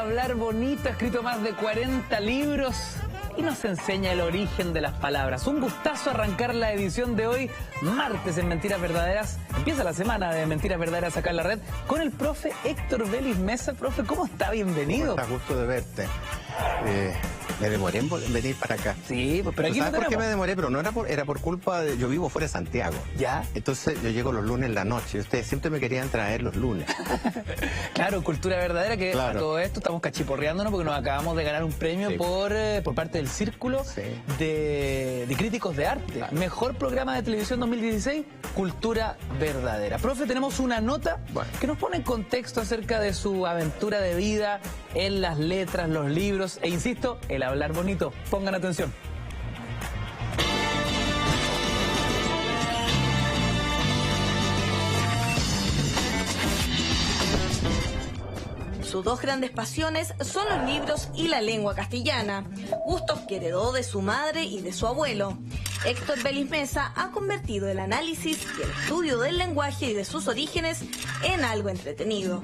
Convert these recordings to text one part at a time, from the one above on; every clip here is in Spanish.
hablar bonito, ha escrito más de 40 libros y nos enseña el origen de las palabras. Un gustazo arrancar la edición de hoy, martes en Mentiras Verdaderas. Empieza la semana de Mentiras Verdaderas acá en la red con el profe Héctor Vélez Mesa. Profe, ¿cómo está? Bienvenido. ¿Cómo está? Gusto de verte. Me demoré en venir para acá. Sí, pero aquí ¿Sabes no por qué tenemos? me demoré? Pero no era por culpa de... Yo vivo fuera de Santiago. ¿Ya? Entonces yo llego los lunes en la noche. Ustedes siempre me querían traer los lunes. Claro, Cultura Verdadera, que Claro. a todo esto estamos cachiporreándonos porque nos acabamos de ganar un premio Sí. por parte del Círculo Sí. de Críticos de Arte. Claro. Mejor programa de televisión 2016, Cultura Verdadera. Profe, tenemos una nota Bueno. que nos pone en contexto acerca de su aventura de vida en las letras, los libros e, insisto, el hablar bonito. Pongan atención. Sus dos grandes pasiones son los libros y la lengua castellana, gustos que heredó de su madre y de su abuelo. Héctor Vélez Mesa ha convertido el análisis y el estudio del lenguaje y de sus orígenes en algo entretenido.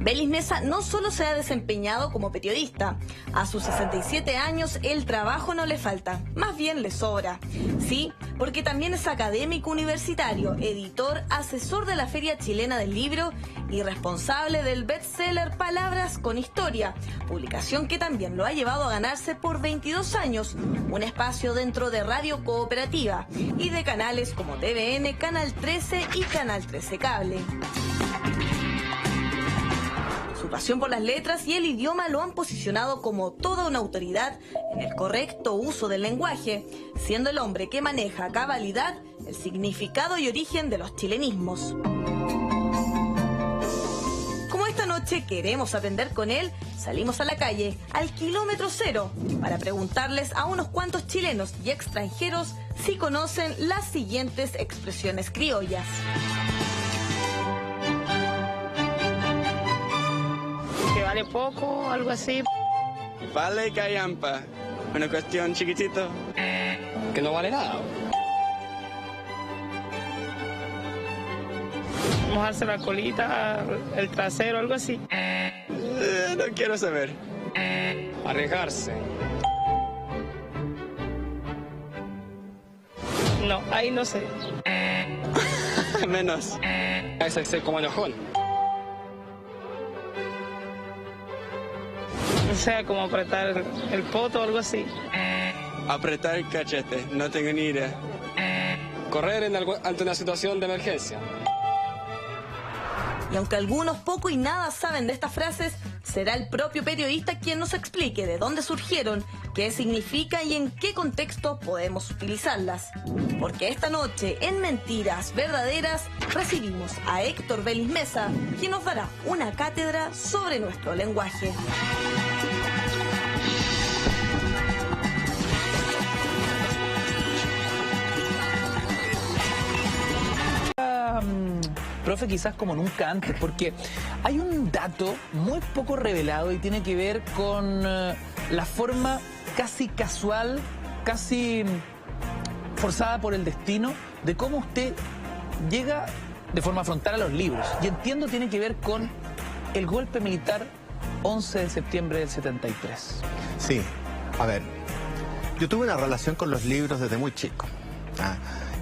Vélez Mesa no solo se ha desempeñado como periodista, a sus 67 años el trabajo no le falta, más bien le sobra. Sí, porque también es académico universitario, editor, asesor de la Feria Chilena del Libro y responsable del bestseller Palabras con Historia, publicación que también lo ha llevado a ganarse por 22 años un espacio dentro de Radio Cooperativa y de canales como TVN, Canal 13 y Canal 13 Cable. Su pasión por las letras y el idioma lo han posicionado como toda una autoridad en el correcto uso del lenguaje, siendo el hombre que maneja a cabalidad el significado y origen de los chilenismos. Como esta noche queremos aprender con él, salimos a la calle, al kilómetro cero, para preguntarles a unos cuantos chilenos y extranjeros si conocen las siguientes expresiones criollas. Que vale poco, algo así. Vale callampa. Una cuestión chiquitito. Que no vale nada. Mojarse la colita, el trasero, algo así. No quiero saber. Arriesgarse. No, ahí no sé. Menos. Es el ser como enojón. O sea, como apretar el poto o algo así. Apretar el cachete. No tengo ni idea. Correr ante una situación de emergencia. Y aunque algunos poco y nada saben de estas frases, será el propio periodista quien nos explique de dónde surgieron, qué significan y en qué contexto podemos utilizarlas. Porque esta noche, en Mentiras Verdaderas, recibimos a Héctor Vélez Mesa, quien nos dará una cátedra sobre nuestro lenguaje. Profe, quizás como nunca antes, porque hay un dato muy poco revelado y tiene que ver con la forma casi casual, casi forzada por el destino, de cómo usted llega de forma frontal a los libros. Y entiendo tiene que ver con el golpe militar 11 de septiembre del 73. Sí, a ver, yo tuve una relación con los libros desde muy chico,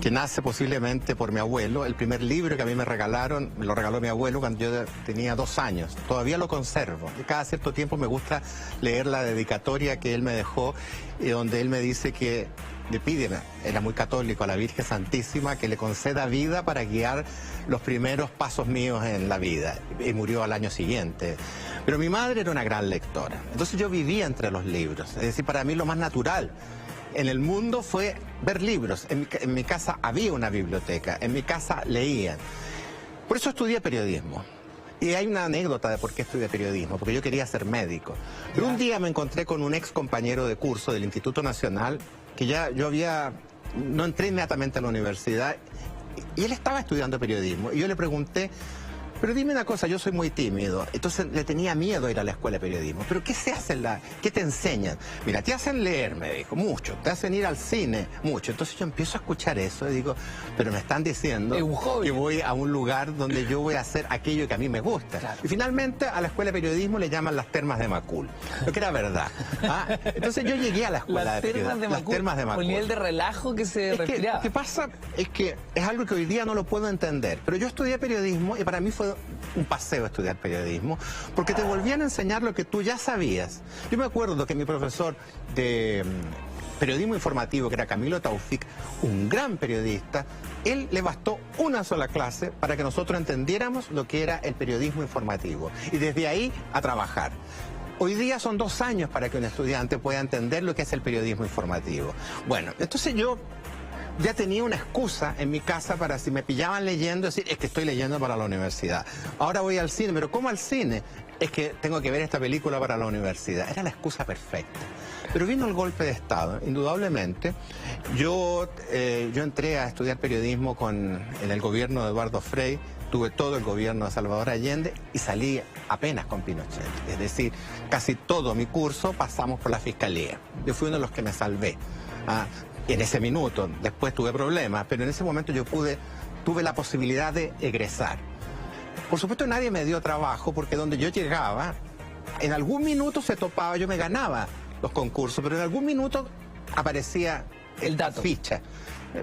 que nace posiblemente por mi abuelo. El primer libro que a mí me regalaron, me lo regaló mi abuelo cuando yo tenía 2 años. Todavía lo conservo. Cada cierto tiempo me gusta leer la dedicatoria que él me dejó, donde él me dice que le pide, era muy católico, a la Virgen Santísima que le conceda vida para guiar los primeros pasos míos en la vida. Y murió al año siguiente. Pero mi madre era una gran lectora. Entonces yo vivía entre los libros. Es decir, para mí lo más natural en el mundo fue ver libros. En mi casa había una biblioteca, en mi casa leían. Por eso estudié periodismo. Y hay una anécdota de por qué estudié periodismo, porque yo quería ser médico. Pero un día me encontré con un ex compañero de curso del Instituto Nacional, que no entré inmediatamente a la universidad, y él estaba estudiando periodismo. Y yo le pregunté, Pero dime una cosa, yo soy muy tímido, entonces le tenía miedo a ir a la escuela de periodismo. ¿Pero qué se hace qué te enseñan? Mira, te hacen leer, me dijo, mucho, te hacen ir al cine, mucho. Entonces yo empiezo a escuchar eso y digo, pero me están diciendo Es un hobby. que voy a un lugar donde yo voy a hacer aquello que a mí me gusta. Claro. Y finalmente a la escuela de periodismo le llaman las termas de Macul, lo que era verdad. ¿Ah? Entonces yo llegué a la escuela de periodismo. Las termas de Macul. Con el nivel de relajo que se respiraba. Lo que pasa es que es algo que hoy día no lo puedo entender, pero yo estudié periodismo y para mí fue un paseo estudiar periodismo, porque te volvían a enseñar lo que tú ya sabías. Yo me acuerdo que mi profesor de periodismo informativo, que era Camilo Taufik, un gran periodista, él le bastó una sola clase para que nosotros entendiéramos lo que era el periodismo informativo y desde ahí a trabajar. Hoy día son 2 años para que un estudiante pueda entender lo que es el periodismo informativo. Bueno, entonces yo ya tenía una excusa en mi casa para si me pillaban leyendo, decir, es que estoy leyendo para la universidad. Ahora voy al cine, pero ¿cómo al cine? Es que tengo que ver esta película para la universidad. Era la excusa perfecta. Pero vino el golpe de Estado, indudablemente. Yo entré a estudiar periodismo en el gobierno de Eduardo Frei, tuve todo el gobierno de Salvador Allende y salí apenas con Pinochet. Es decir, casi todo mi curso pasamos por la fiscalía. Yo fui uno de los que me salvé. En ese minuto, después tuve problemas, pero en ese momento tuve la posibilidad de egresar. Por supuesto nadie me dio trabajo porque donde yo llegaba, en algún minuto se topaba, yo me ganaba los concursos, pero en algún minuto aparecía el dato, ficha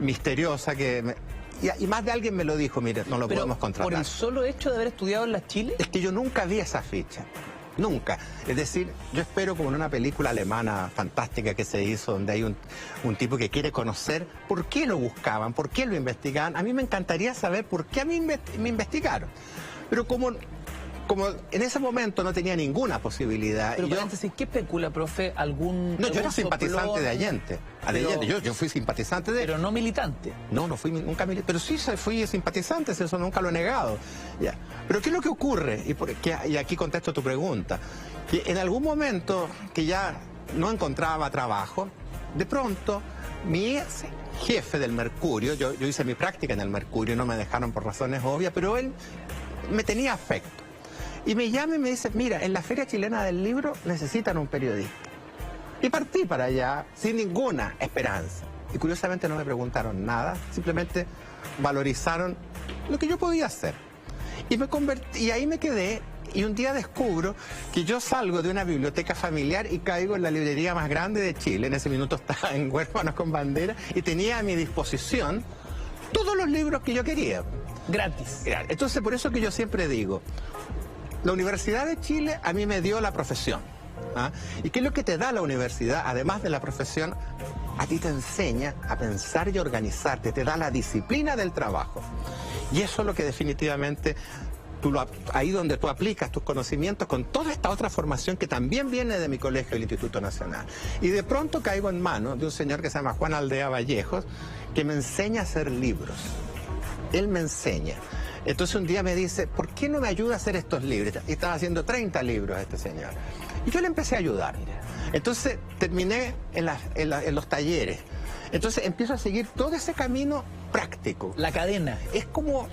misteriosa y más de alguien me lo dijo, mire, no lo podemos contratar. ¿Por el solo hecho de haber estudiado en la Chile? Es que yo nunca vi esa ficha. Nunca. Es decir, yo espero como en una película alemana fantástica que se hizo, donde hay un tipo que quiere conocer por qué lo buscaban, por qué lo investigaban. A mí me encantaría saber por qué a mí me investigaron. Pero como en ese momento no tenía ninguna posibilidad. Pero ¿qué especula, profe? No, yo era simpatizante de Allende. Yo fui simpatizante de... Pero no militante. No fui nunca militante. Pero sí fui simpatizante, eso nunca lo he negado. Ya. Pero ¿qué es lo que ocurre? Y aquí contesto tu pregunta. Que en algún momento que ya no encontraba trabajo, de pronto mi ex jefe del Mercurio, yo hice mi práctica en el Mercurio, no me dejaron por razones obvias, pero él me tenía afecto. Y me llama y me dice, mira, en la Feria Chilena del Libro necesitan un periodista. Y partí para allá sin ninguna esperanza. Y curiosamente no me preguntaron nada, simplemente valorizaron lo que yo podía hacer. Y ahí me quedé, y un día descubro que yo salgo de una biblioteca familiar y caigo en la librería más grande de Chile. En ese minuto estaba en Huérfanos con Bandera y tenía a mi disposición todos los libros que yo quería. Gratis. Entonces, por eso que yo siempre digo, la Universidad de Chile a mí me dio la profesión. ¿Y qué es lo que te da la universidad? Además de la profesión, a ti te enseña a pensar y organizarte, te da la disciplina del trabajo. Y eso es lo que definitivamente, ahí donde tú aplicas tus conocimientos con toda esta otra formación que también viene de mi colegio, el Instituto Nacional. Y de pronto caigo en manos de un señor que se llama Juan Aldea Vallejos, que me enseña a hacer libros. Él me enseña. Entonces un día me dice, ¿por qué no me ayuda a hacer estos libros? Y estaba haciendo 30 libros este señor. Y yo le empecé a ayudar. Entonces terminé en los talleres. Entonces empiezo a seguir todo ese camino práctico. La cadena. Es como,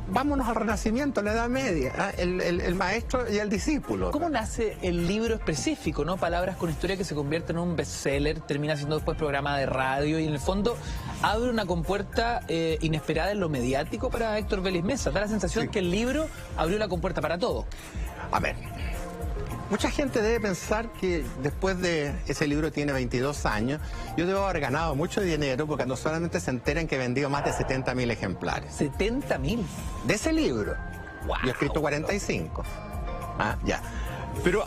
vámonos al Renacimiento, a la Edad Media, el maestro y el discípulo. ¿Cómo nace el libro específico, no? Palabras con historia, que se convierte en un bestseller, termina siendo después programa de radio y en el fondo abre una compuerta inesperada en lo mediático para Héctor Vélez Mesa. Da la sensación que el libro abrió la compuerta para todo. A ver, mucha gente debe pensar que después de ese libro tiene 22 años, yo debo haber ganado mucho dinero porque no solamente se enteran que he vendido más de 70.000 ejemplares. ¿70.000? De ese libro. Wow. Yo he escrito 45. Ya. Pero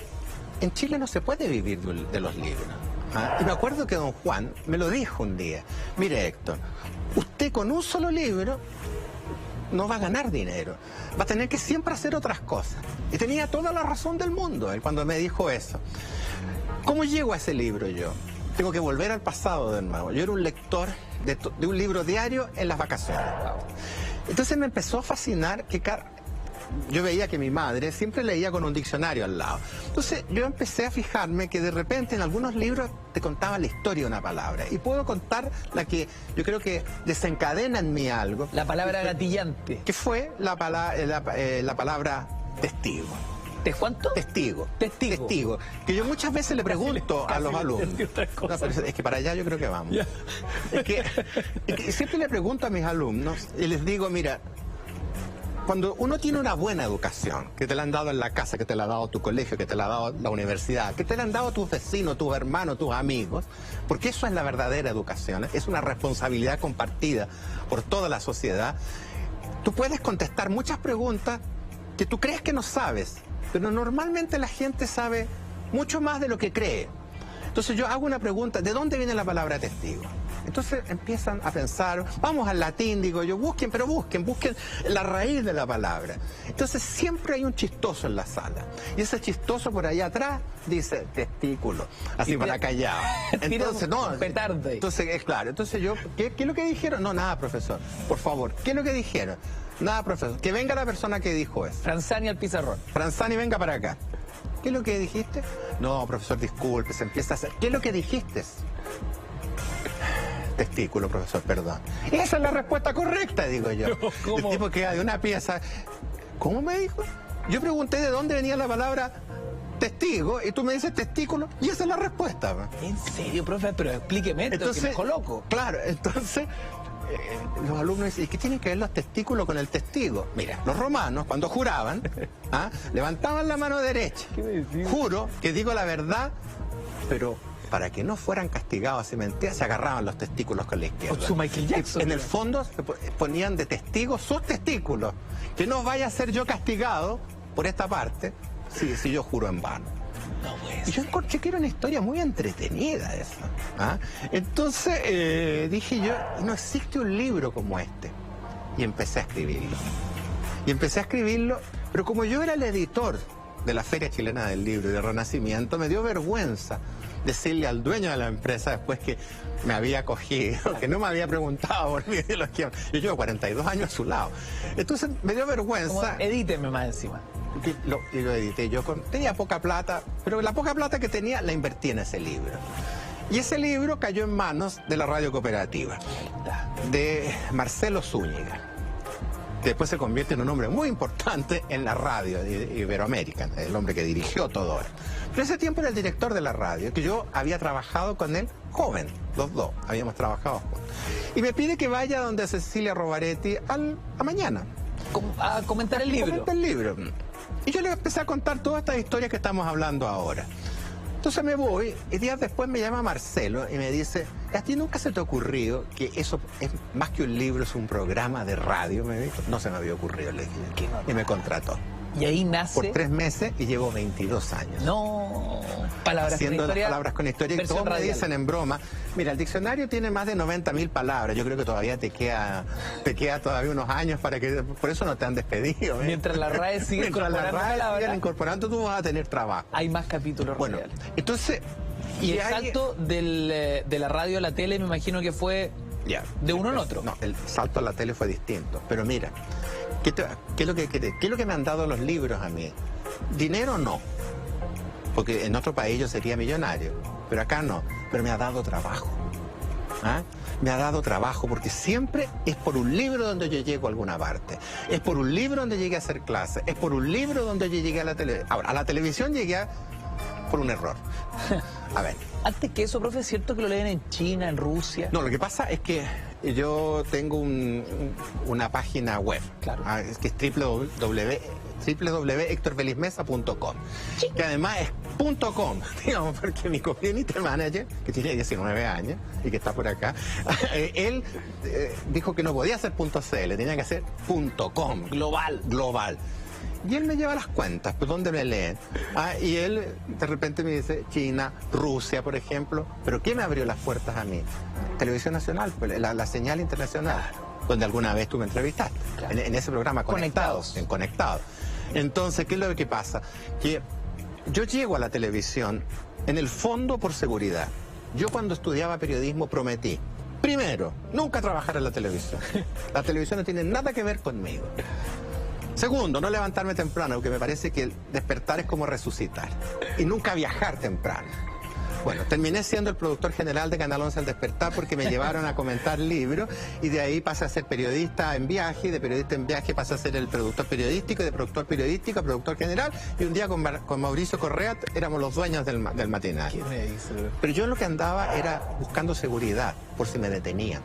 en Chile no se puede vivir de los libros. Y me acuerdo que don Juan me lo dijo un día. Mire, Héctor, usted con un solo libro no va a ganar dinero. Va a tener que siempre hacer otras cosas. Y tenía toda la razón del mundo él cuando me dijo eso. ¿Cómo llego a ese libro yo? Tengo que volver al pasado de nuevo. Yo era un lector de un libro diario en las vacaciones. Entonces me empezó a fascinar que yo veía que mi madre siempre leía con un diccionario al lado. Entonces yo empecé a fijarme que de repente en algunos libros te contaba la historia de una palabra. Y puedo contar la que yo creo que desencadena en mí algo. La palabra gatillante. Que fue la palabra testigo. ¿Te cuánto? Testigo. Testigo. Testigo. Que yo muchas veces le pregunto a los alumnos. No, pero es que para allá yo creo que vamos. Es que siempre le pregunto a mis alumnos y les digo, mira, cuando uno tiene una buena educación, que te la han dado en la casa, que te la ha dado tu colegio, que te la ha dado la universidad, que te la han dado tus vecinos, tus hermanos, tus amigos, porque eso es la verdadera educación, es una responsabilidad compartida por toda la sociedad, tú puedes contestar muchas preguntas que tú crees que no sabes, pero normalmente la gente sabe mucho más de lo que cree. Entonces yo hago una pregunta, ¿de dónde viene la palabra testigo? Entonces empiezan a pensar, vamos al latín, digo yo, busquen la raíz de la palabra. Entonces siempre hay un chistoso en la sala. Y ese chistoso por allá atrás dice testículo, así para callado. Entonces, no, petardo. Entonces, es claro. Entonces yo, ¿qué es lo que dijeron? No, nada, profesor. Por favor, ¿qué es lo que dijeron? Nada, profesor. Que venga la persona que dijo eso. Franzani al pizarrón. Franzani, venga para acá. ¿Qué es lo que dijiste? No, profesor, disculpe, se empieza a hacer. ¿Qué es lo que dijiste? Testículo, profesor, perdón. Esa es la respuesta correcta, digo yo. ¿Cómo? El tipo queda de una pieza. ¿Cómo me dijo? Yo pregunté de dónde venía la palabra testigo y tú me dices testículo y esa es la respuesta. ¿En serio, profe? Pero explíqueme esto, Entonces, que me coloco. Claro, entonces los alumnos dicen, ¿y qué tienen que ver los testículos con el testigo? Mira, los romanos cuando juraban, levantaban la mano derecha. Juro que digo la verdad, pero para que no fueran castigados si mentían, se agarraban los testículos con la izquierda. Su Michael Jackson. En el fondo se ponían de testigos sus testículos. Que no vaya a ser yo castigado por esta parte si yo juro en vano. No puede Y yo encontré que era una historia muy entretenida esa. Entonces dije yo, no existe un libro como este. Y empecé a escribirlo. Pero como yo era el editor de la Feria Chilena del Libro y de Renacimiento, me dio vergüenza decirle al dueño de la empresa después que me había acogido, que no me había preguntado por mí. Yo llevo 42 años a su lado. Entonces me dio vergüenza. Edíteme más encima. Y lo edité yo. Tenía poca plata, pero la poca plata que tenía la invertí en ese libro. Y ese libro cayó en manos de la Radio Cooperativa, de Marcelo Zúñiga, que después se convierte en un hombre muy importante en la radio Iberoamérica, el hombre que dirigió todo esto. Pero ese tiempo era el director de la radio, que yo había trabajado con él joven, los dos, habíamos trabajado juntos. Y me pide que vaya donde Cecilia Rovaretti a mañana. A comentar el libro. Comentar el libro. Y yo le empecé a contar todas estas historias que estamos hablando ahora. Entonces me voy y días después me llama Marcelo y me dice, ¿a ti nunca se te ha ocurrido que eso es más que un libro, es un programa de radio? Me dijo. No se me había ocurrido, le dije. Y me contrató. Y ahí nace... Por 3 meses y llevo 22 años. No, palabras haciendo con historia. Las palabras con historia. Y todos me dicen en broma, mira, el diccionario tiene más de 90.000 palabras. Yo creo que todavía te queda todavía unos años para que... Por eso no te han despedido. Mientras la RAE sigue incorporando, tú vas a tener trabajo. Hay más capítulos. Bueno, reales. Entonces... Y el salto de la radio a la tele me imagino que fue de uno en otro. No, el salto a la tele fue distinto. Pero mira, ¿qué es lo que me han dado los libros a mí? Dinero no, porque en otro país yo sería millonario, pero acá no, pero me ha dado trabajo. Me ha dado trabajo porque siempre es por un libro donde yo llego a alguna parte, es por un libro donde llegué a hacer clases, es por un libro donde yo llegué a la televisión. Ahora, a la televisión llegué por un error. A ver. Antes que eso, profe, ¿es cierto que lo leen en China, en Rusia? No, lo que pasa es que yo tengo una página web, claro, que es www.hectorfelizmesa.com, que además es .com, digamos, porque mi community manager, que tiene 19 años y que está por acá, él dijo que no podía ser .cl, tenía que ser .com. Global. Y él me lleva las cuentas, pues ¿dónde me leen? Y él de repente me dice China, Rusia, por ejemplo. ¿Pero qué me abrió las puertas a mí? Televisión Nacional, pues, la señal internacional, donde alguna vez tú me entrevistaste, en ese programa Conectados. Entonces, ¿qué es lo que pasa? Que yo llego a la televisión, en el fondo, por seguridad. Yo cuando estudiaba periodismo prometí, primero, nunca trabajar en la televisión. La televisión no tiene nada que ver conmigo. Segundo, no levantarme temprano, porque me parece que el despertar es como resucitar. Y nunca viajar temprano. Bueno, terminé siendo el productor general de Canal 11 al despertar porque me llevaron a comentar libros y de ahí pasé a ser periodista en viaje, y de periodista en viaje pasé a ser el productor periodístico, y de productor periodístico a productor general, y un día con Mauricio Correa éramos los dueños del matinal. ¿Qué me dice? Pero yo lo que andaba era buscando seguridad por si me detenían.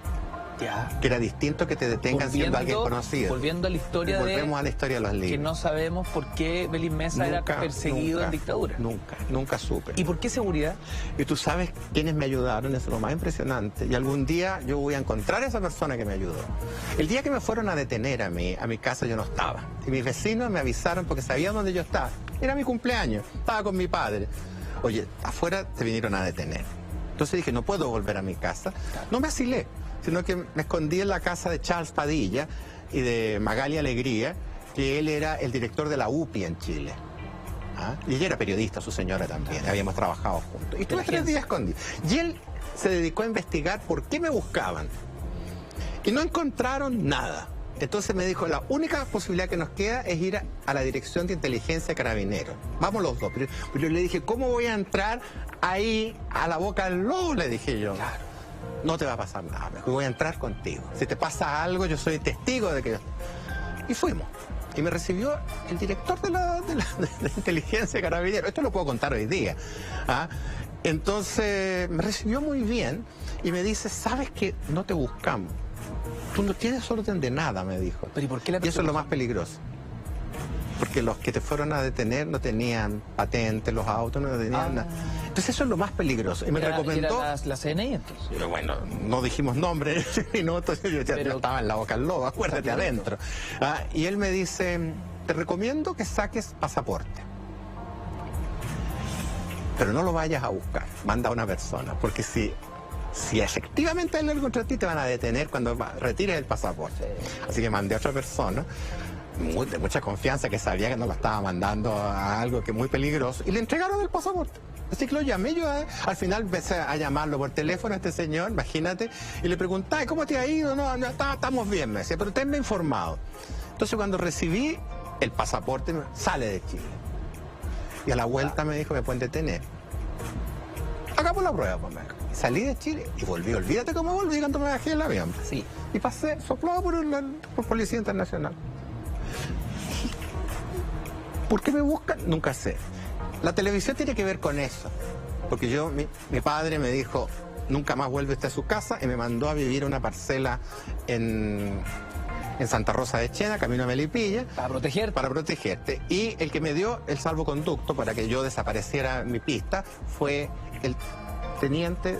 Ya. Que era distinto que te detengan siendo alguien conocido. Volviendo a la historia Volvemos a la historia de los libros. que no sabemos por qué Belis Mesa era perseguido en dictadura. Nunca supe. ¿Y por qué seguridad? Y tú sabes quiénes me ayudaron, eso es lo más impresionante. Y algún día yo voy a encontrar a esa persona que me ayudó. El día que me fueron a detener a mi casa yo no estaba. Y mis vecinos me avisaron porque sabían dónde yo estaba. Era mi cumpleaños, estaba con mi padre. Oye, afuera te vinieron a detener. Entonces dije, no puedo volver a mi casa. No me asilé, sino que me escondí en la casa de Charles Padilla y de Magali Alegría, que él era el director de la UPI en Chile. ¿Ah? Y ella era periodista, su señora también, habíamos trabajado juntos. Y estuve 3 días escondido. Y él se dedicó a investigar por qué me buscaban. Y no encontraron nada. Entonces me dijo, la única posibilidad que nos queda es ir a la Dirección de Inteligencia de Carabineros. Vamos los dos. Pero yo le dije, ¿cómo voy a entrar ahí a la boca del lobo? Le dije yo. Claro. No te va a pasar nada, voy a entrar contigo. Si te pasa algo, yo soy testigo de que... Y fuimos. Y me recibió el director de la Inteligencia de Carabineros. Esto lo puedo contar hoy día. ¿Ah? Entonces, me recibió muy bien y me dice, ¿sabes que no te buscamos? Tú no tienes orden de nada, me dijo. ¿Pero y por qué la Y eso es lo más peligroso. Porque los que te fueron a detener no tenían patente, los autos no tenían nada. Entonces eso es lo más peligroso. Y me recomendó... ¿Era la CNI entonces? Pero bueno, no dijimos nombre en ese minuto, yo ya estaba en la boca del lobo, acuérdate, adentro. Y él me dice, te recomiendo que saques pasaporte. Pero no lo vayas a buscar, manda a una persona, porque si efectivamente hay algo contra ti, te van a detener cuando retires el pasaporte. Así que mandé a otra persona, de mucha confianza, que sabía que no lo estaba mandando a algo que muy peligroso, y le entregaron el pasaporte. Así que lo llamé yo, al final empecé a llamarlo por teléfono a este señor, imagínate, y le pregunté, ¿cómo te ha ido? No, estamos bien, me decía, pero tenme informado. Entonces cuando recibí el pasaporte, sale de Chile. Y a la vuelta me dijo, me pueden detener. Hagamos la prueba, pues, salí de Chile y volví. Olvídate cómo volví cuando me bajé del avión. Sí. Y pasé, soplado por Policía Internacional. ¿Por qué me buscan? Nunca sé. La televisión tiene que ver con eso. Porque mi padre me dijo, nunca más vuelve usted a su casa, y me mandó a vivir una parcela en Santa Rosa de Chena, camino a Melipilla. Para protegerte. Para protegerte. Y el que me dio el salvoconducto para que yo desapareciera mi pista fue el teniente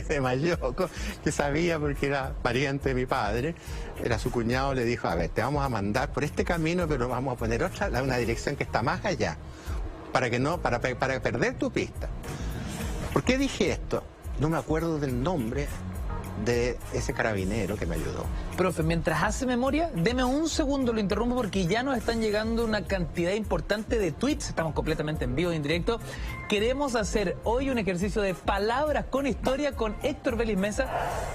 de Mayoco, que sabía porque era pariente de mi padre, era su cuñado. Le dijo, a ver, te vamos a mandar por este camino, pero vamos a poner una dirección que está más allá, para perder tu pista. ¿Por qué dije esto? No me acuerdo del nombre de ese carabinero que me ayudó. Profe, mientras hace memoria, deme un segundo, lo interrumpo porque ya nos están llegando una cantidad importante de tweets, estamos completamente en vivo e en directo. Queremos hacer hoy un ejercicio de palabras con historia con Héctor Belis Mesa.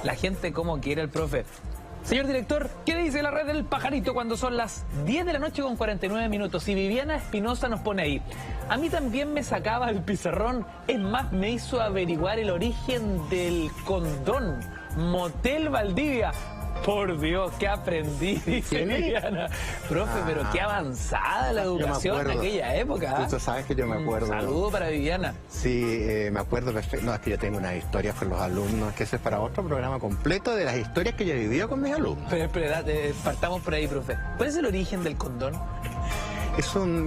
La gente como quiere el profe. Señor director, ¿qué dice la red del pajarito cuando son las 10 de la noche con 49 minutos? Y Viviana Espinosa nos pone ahí, a mí también me sacaba el pizarrón, es más, me hizo averiguar el origen del condón. Motel Valdivia. Por Dios, ¿qué aprendí? Dice Viviana. Profe, pero qué avanzada la educación en aquella época. Tú sabes que yo me acuerdo. Un saludo para Viviana. Sí, me acuerdo perfecto. No, es que yo tengo unas historias con los alumnos, que ese es para otro programa completo de las historias que yo he vivido con mis alumnos. Pero espera, partamos por ahí, profe. ¿Cuál es el origen del condón?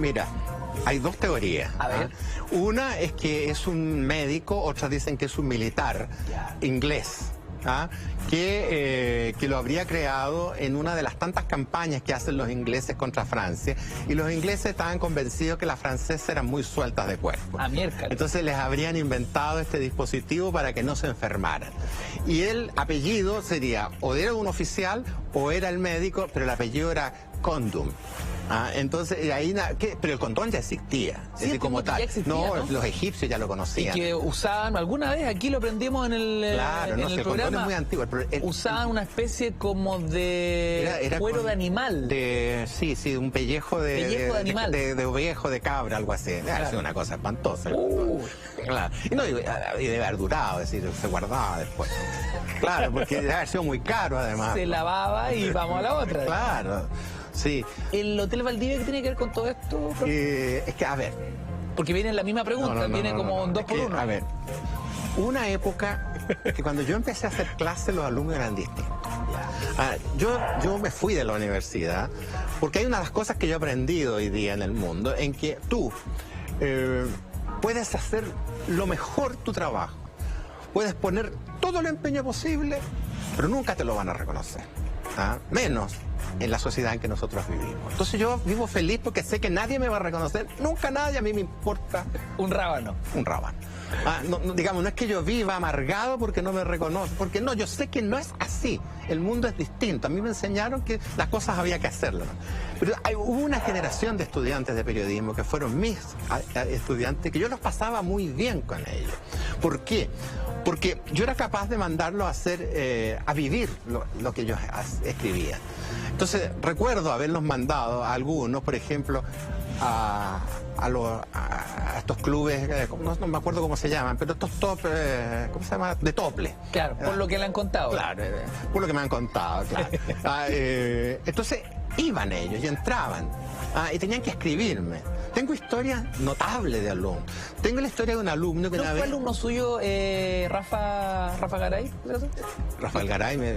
Mira, hay dos teorías. A ver. Una es que es un médico, otras dicen que es un militar inglés. Que lo habría creado en una de las tantas campañas que hacen los ingleses contra Francia, y los ingleses estaban convencidos que las francesas eran muy sueltas de cuerpo. Entonces les habrían inventado este dispositivo para que no se enfermaran. Y el apellido sería, o era un oficial o era el médico, pero el apellido era Condom. Entonces, ahí, pero el condón ya existía, Sí, es decir, como entiendo que tal. ya existía, ¿no? Los egipcios ya lo Y conocían. que usaban, alguna vez aquí lo aprendimos en el, Claro, en no el sé, el condón programa, es muy antiguo. usaban una especie como de Era cuero con- de animal. Sí, un pellejo de... Pellejo de animal. De ovejo, de cabra, algo así. Es una cosa espantosa. Claro. Y debe haber durado, es decir, se guardaba después. Claro, porque debe haber sido muy caro además. Se lavaba y vamos a la otra. Claro, sí. ¿El Hotel Valdivia qué tiene que ver con todo esto, profe? Es que, a ver... Porque viene la misma pregunta, viene como no. dos Es por que, uno. A ver, una época que cuando yo empecé a hacer clases los alumnos eran distintos. Yo me fui de la universidad porque hay una de las cosas que yo he aprendido hoy día en el mundo en que tú puedes hacer lo mejor tu trabajo, puedes poner todo el empeño posible, pero nunca te lo van a reconocer, menos en la sociedad en que nosotros vivimos. Entonces yo vivo feliz porque sé que nadie me va a reconocer, nunca nadie, a mí me importa Un rábano. un rábano. Digamos, no es que yo viva amargado porque no me reconoce, porque no, yo sé que no es así, el mundo es distinto. A mí me enseñaron que las cosas había que hacerlas. Pero hubo una generación de estudiantes de periodismo que fueron mis estudiantes, que yo los pasaba muy bien con ellos. ¿Por qué? Porque yo era capaz de mandarlos a hacer, a vivir lo que ellos escribían. Entonces, recuerdo haberlos mandado a algunos, por ejemplo, a estos clubes, no me acuerdo cómo se llaman, pero estos top, ¿cómo se llama? De tople. Claro, por lo que le han contado. Claro, por lo que me han contado, claro. Entonces, iban ellos y entraban y tenían que escribirme. Tengo historias notables de alumnos. Tengo la historia de un alumno que ¿No una fue vez... alumno suyo Rafa Garay? Rafael Garay,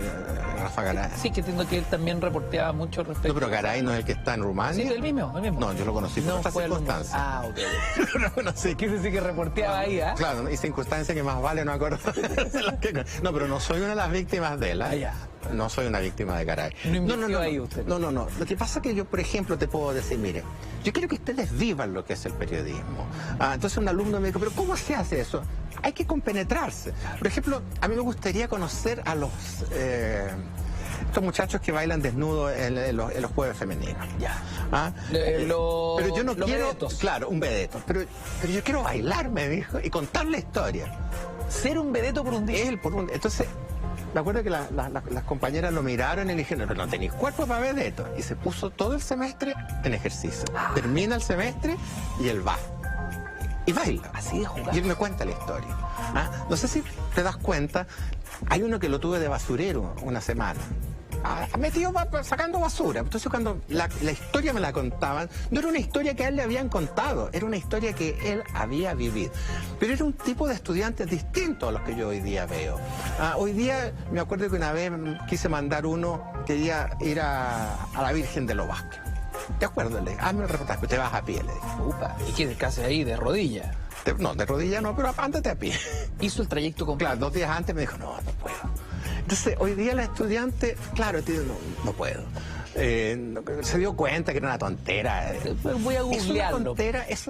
Rafa Garay. Sí, que entiendo que él también reporteaba mucho respecto. No, pero Garay no es el que está en Rumania. Sí, el mismo. No, yo lo conocí por otras fue alumno. circunstancias. Ok. No conocí. Quiere decir que reporteaba ahí, ¿ah? Claro, y circunstancias que más vale no acuerdo. No, pero no soy una de las víctimas de él. Ya. No soy una víctima de Garay. No invirtió ahí usted. No. Lo que pasa es que yo, por ejemplo, te puedo decir, mire, yo quiero que ustedes vivan lo que es el periodismo. Entonces un alumno me dijo, pero ¿cómo se hace eso? Hay que compenetrarse. Por ejemplo, a mí me gustaría conocer a los... estos muchachos que bailan desnudos en los jueves femeninos. Ya. Pero yo no los quiero... vedetos. Claro, un vedeto. Pero yo quiero bailar, me dijo, y contar la historia. Ser un vedeto por un día. Entonces, me acuerdo que las compañeras lo miraron y le dijeron, pero no tenéis cuerpo para vedeto. Y se puso todo el semestre en ejercicio. Termina el semestre y él va. Y baila. Así de jugar. Y él me cuenta la historia. No sé si te das cuenta, hay uno que lo tuve de basurero una semana. Metido sacando basura. Entonces cuando la historia me la contaban, no era una historia que a él le habían contado, era una historia que él había vivido. Pero era un tipo de estudiantes distinto a los que yo hoy día veo. Hoy día me acuerdo que una vez quise mandar uno, quería ir a la Virgen de los Vázquez. ¿Te acuerdas? Le dije, hazme el reportaje, te vas a pie, le dije. Upa, ¿y qué casi ahí de rodilla? No, de rodilla no, pero ándate a pie. Hizo el trayecto completo. Claro, 2 días antes me dijo, no puedo. Entonces, hoy día la estudiante, claro, no puedo. Se dio cuenta que era una tontera. Voy a googlearlo. No es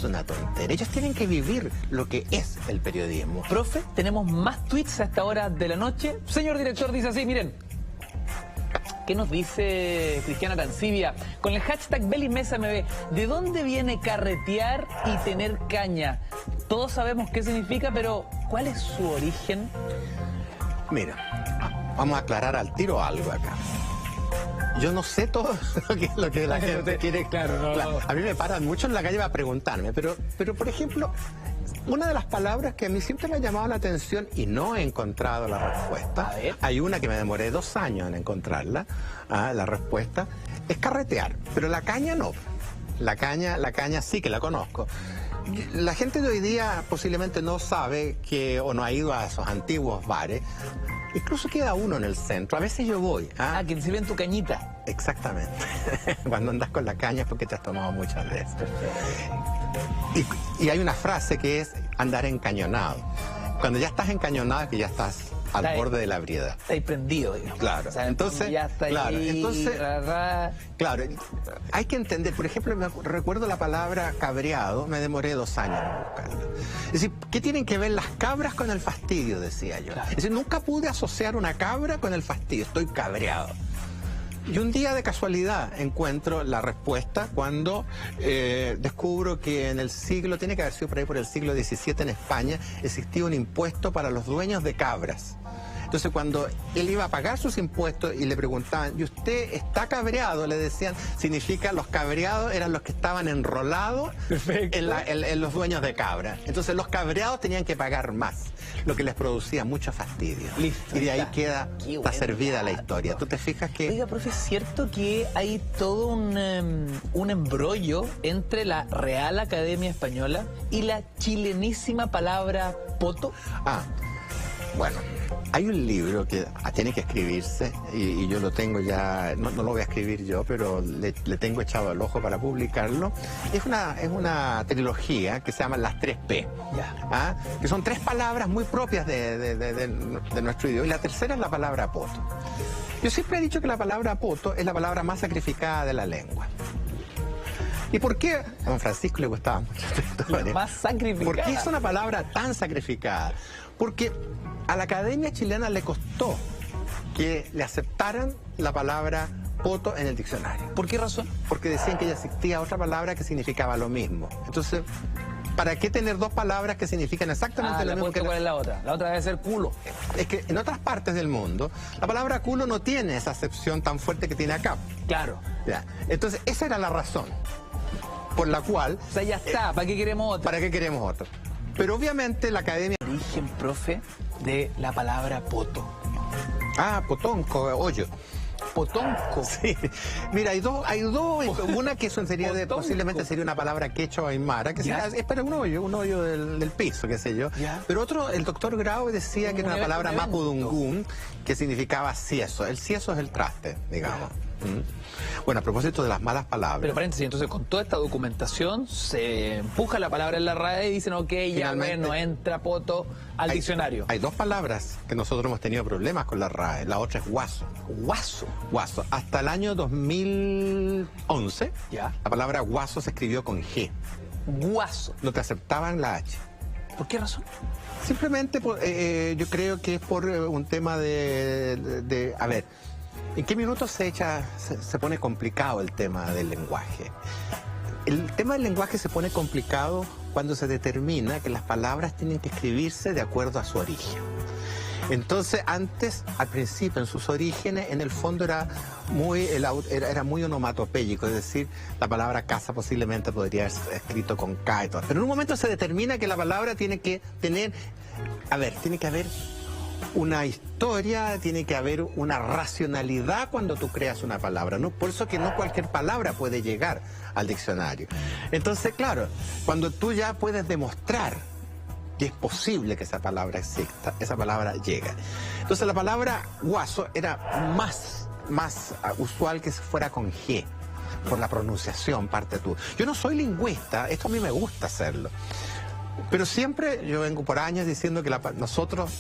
una tontera. Ellos tienen que vivir lo que es el periodismo. Profe, tenemos más tweets a esta hora de la noche. Señor director, dice así, miren. ¿Qué nos dice Cristiana Tancibia? Con el hashtag BeliMesaMB, ¿de dónde viene carretear y tener caña? Todos sabemos qué significa, pero ¿cuál es su origen? Mira, vamos a aclarar al tiro algo acá. Yo no sé todo lo que la gente quiere. Claro. A mí me paran mucho en la calle para preguntarme, pero por ejemplo, una de las palabras que a mí siempre me ha llamado la atención y no he encontrado la respuesta, A ver. hay una que me demoré 2 años en encontrarla, la respuesta, es carretear, pero la caña no. La caña sí que la conozco. La gente de hoy día posiblemente no sabe o no ha ido a esos antiguos bares. Incluso queda uno en el centro. A veces yo voy. Que te sirven tu cañita. Exactamente. Cuando andas con la caña es porque te has tomado muchas veces. Y hay una frase que es andar encañonado. Cuando ya estás encañonado es que ya estás al borde de la ebriedad. Está ahí prendido, digamos. Claro. O sea, Entonces, ya está claro, ahí. entonces, claro, hay que entender, por ejemplo, recuerdo la palabra cabreado, me demoré 2 años en buscarla. Es decir, ¿qué tienen que ver las cabras con el fastidio? Decía yo. Claro. Es decir, nunca pude asociar una cabra con el fastidio, estoy cabreado. Y un día de casualidad encuentro la respuesta cuando descubro que en el siglo, tiene que haber sido por ahí por el siglo XVII en España, existía un impuesto para los dueños de cabras. Entonces cuando él iba a pagar sus impuestos y le preguntaban, ¿y usted está cabreado? Le decían, significa los cabreados eran los que estaban enrolados en los dueños de cabras. Entonces los cabreados tenían que pagar más, lo que les producía mucho fastidio. Listo, y de ahí está. queda Qué está buen servida la dato. historia. ¿Tú te fijas que...? Oiga, profe, ¿es cierto que hay todo un embrollo entre la Real Academia Española y la chilenísima palabra poto? Bueno, hay un libro que tiene que escribirse y yo lo tengo ya, no lo voy a escribir yo, pero le tengo echado el ojo para publicarlo. Es una trilogía que se llama Las 3P, que son 3 palabras muy propias de nuestro idioma, y la tercera es la palabra poto. Yo siempre he dicho que la palabra poto es la palabra más sacrificada de la lengua. ¿Y por qué? A don Francisco le gustaba mucho esta historia. Más sacrificada. ¿Por qué es una palabra tan sacrificada? Porque a la Academia Chilena le costó que le aceptaran la palabra poto en el diccionario. ¿Por qué razón? Porque decían que ya existía otra palabra que significaba lo mismo. Entonces, ¿para qué tener 2 palabras que significan exactamente lo mismo? ¿Cuál es la otra? La otra debe ser culo. Es que en otras partes del mundo, la palabra culo no tiene esa acepción tan fuerte que tiene acá. Claro. Ya. Entonces, esa era la razón por la cual... O sea, ya está. ¿Para qué queremos otra? ¿Para qué queremos otro? Pero obviamente la Academia... Origen, profe, de la palabra poto. Potonco, hoyo. Potonco. Sí. Mira, hay dos, una que eso sería Potonco. posiblemente sería una palabra quechua o aymara, que Ya. es para un hoyo del piso, qué sé yo. Ya. Pero otro, el doctor Grau decía que era una palabra un evento. mapudungún, que significaba cieso. El cieso es el traste, digamos. Bueno, a propósito de las malas palabras. Pero paréntesis, entonces con toda esta documentación se empuja la palabra en la RAE y dicen, ok, ya Finalmente, bueno, entra poto al diccionario. Hay 2 palabras que nosotros hemos tenido problemas con la RAE. La otra es guaso. Guaso. Guaso. Hasta el año 2011, Ya. la palabra guaso se escribió con G. Guaso. No te aceptaban la H. ¿Por qué razón? Simplemente yo creo que es por un tema de... A ver, ¿en qué minutos se pone complicado el tema del lenguaje? El tema del lenguaje se pone complicado cuando se determina que las palabras tienen que escribirse de acuerdo a su origen. Entonces, antes, al principio, en sus orígenes, en el fondo era muy onomatopéyico, es decir, la palabra casa posiblemente podría ser escrito con K y todo. Pero en un momento se determina que la palabra tiene que tener, tiene que haber una historia, tiene que haber una racionalidad cuando tú creas una palabra, ¿no? Por eso que no cualquier palabra puede llegar al diccionario. Entonces, claro, cuando tú ya puedes demostrar que es posible que esa palabra exista, esa palabra llega. Entonces la palabra guaso era más usual que fuera con G, por la pronunciación, parte tú. Yo no soy lingüista, esto a mí me gusta hacerlo, pero siempre yo vengo por años diciendo que nosotros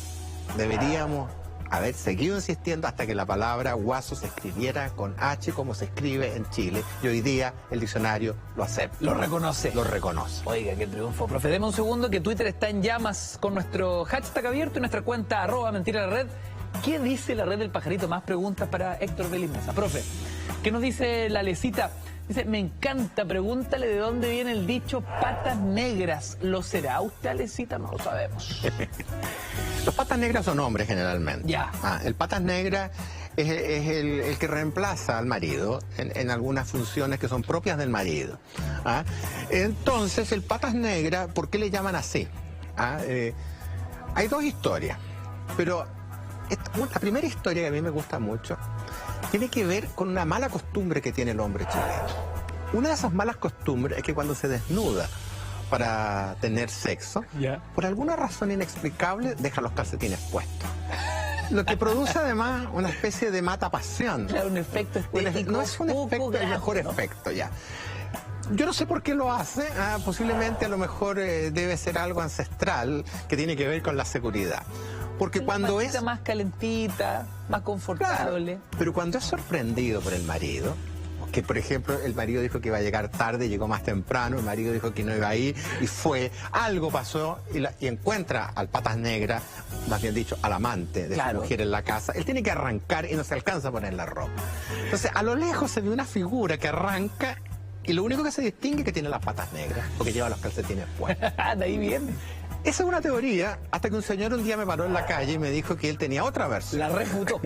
deberíamos haber seguido insistiendo hasta que la palabra guaso se escribiera con H como se escribe en Chile, y hoy día el diccionario lo acepta. Lo reconoce. Lo reconoce. Oiga, qué triunfo. Profe, deme un segundo que Twitter está en llamas con nuestro hashtag abierto y nuestra cuenta @mentira la red. ¿Qué dice la red del pajarito? Más preguntas para Héctor Vélez Mesa. Profe, ¿qué nos dice la Lecita? Dice, me encanta, pregúntale de dónde viene el dicho patas negras. ¿Lo será usted, Alecita? No lo sabemos. Los patas negras son hombres generalmente. Ya. El patas negras es el que reemplaza al marido en algunas funciones que son propias del marido. Entonces, el patas negras, ¿por qué le llaman así? Hay 2 historias, pero la primera historia que a mí me gusta mucho tiene que ver con una mala costumbre que tiene el hombre chileno. Una de esas malas costumbres es que cuando se desnuda para tener sexo, por alguna razón inexplicable deja los calcetines puestos. Lo que produce además una especie de matapasión. Claro, un efecto estético. No es un efecto, el mejor efecto ya. Yo no sé por qué lo hace, posiblemente a lo mejor debe ser algo ancestral que tiene que ver con la seguridad. Porque cuando es más calentita, más confortable. Claro, pero cuando es sorprendido por el marido, que por ejemplo el marido dijo que iba a llegar tarde, llegó más temprano, el marido dijo que no iba a ir y fue, algo pasó y encuentra al Patas Negras, más bien dicho, al amante de su mujer en la casa. Él tiene que arrancar y no se alcanza a poner la ropa. Entonces a lo lejos se ve una figura que arranca y lo único que se distingue es que tiene las patas negras, porque lleva los calcetines puestos. De ahí viene. Esa es una teoría, hasta que un señor un día me paró en la calle y me dijo que él tenía otra versión. La refutó.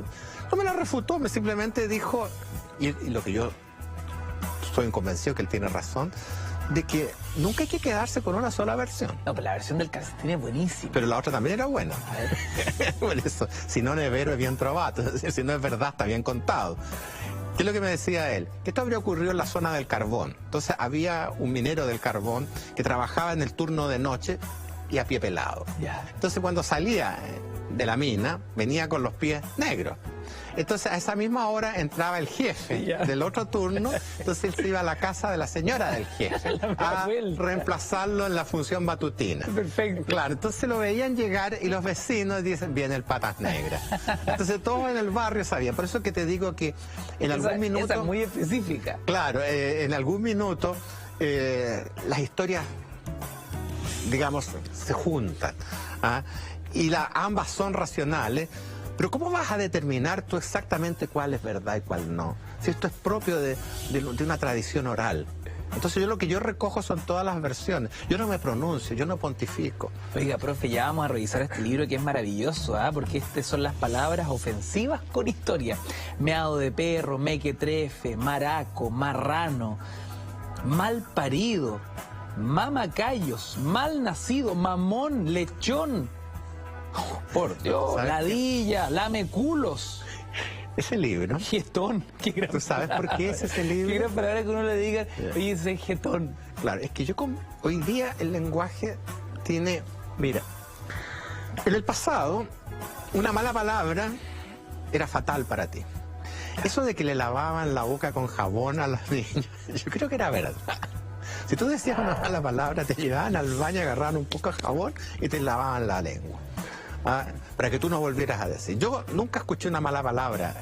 No me la refutó, me simplemente dijo, y lo que yo estoy convencido que él tiene razón, de que nunca hay que quedarse con una sola versión. No, pero la versión del calcetín es buenísima. Pero la otra también era buena. Por eso, si no es vero es bien trovato, es decir, si no es verdad está bien contado. ¿Qué es lo que me decía él? Que esto habría ocurrido en la zona del carbón. Entonces había un minero del carbón que trabajaba en el turno de noche y a pie pelado. Entonces cuando salía de la mina, venía con los pies negros. Entonces a esa misma hora entraba el jefe del otro turno, entonces él se iba a la casa de la señora del jefe a reemplazarlo en la función matutina. Perfecto. Claro, entonces lo veían llegar y los vecinos dicen, viene el Patas Negras. Entonces todos en el barrio sabían. Por eso que te digo que en algún minuto... Esa es muy específica. Claro, en algún minuto las historias, digamos, se juntan. ¿Ah? Y ambas son racionales. Pero ¿cómo vas a determinar tú exactamente cuál es verdad y cuál no? Si esto es propio de una tradición oral. Entonces lo que yo recojo son todas las versiones. Yo no me pronuncio, yo no pontifico. Oiga, profe, ya vamos a revisar este libro que es maravilloso, porque estas son las palabras ofensivas con historia. Meado de perro, mequetrefe, maraco, marrano, mal parido, mamacayos, mal nacido, mamón, lechón. Por Dios, ladilla, lameculos. Ese libro. Jetón. Qué gran ¿Tú sabes por qué es ese libro? Qué gran palabra que uno le diga, oye, ese es jetón. Claro, es que hoy día el lenguaje tiene... Mira, en el pasado, una mala palabra era fatal para ti. Eso de que le lavaban la boca con jabón a las niñas, yo creo que era verdad. Si tú decías una mala palabra, te llevaban al baño, agarraban un poco de jabón y te lavaban la lengua. Para que tú no volvieras a decir. Yo nunca escuché una mala palabra.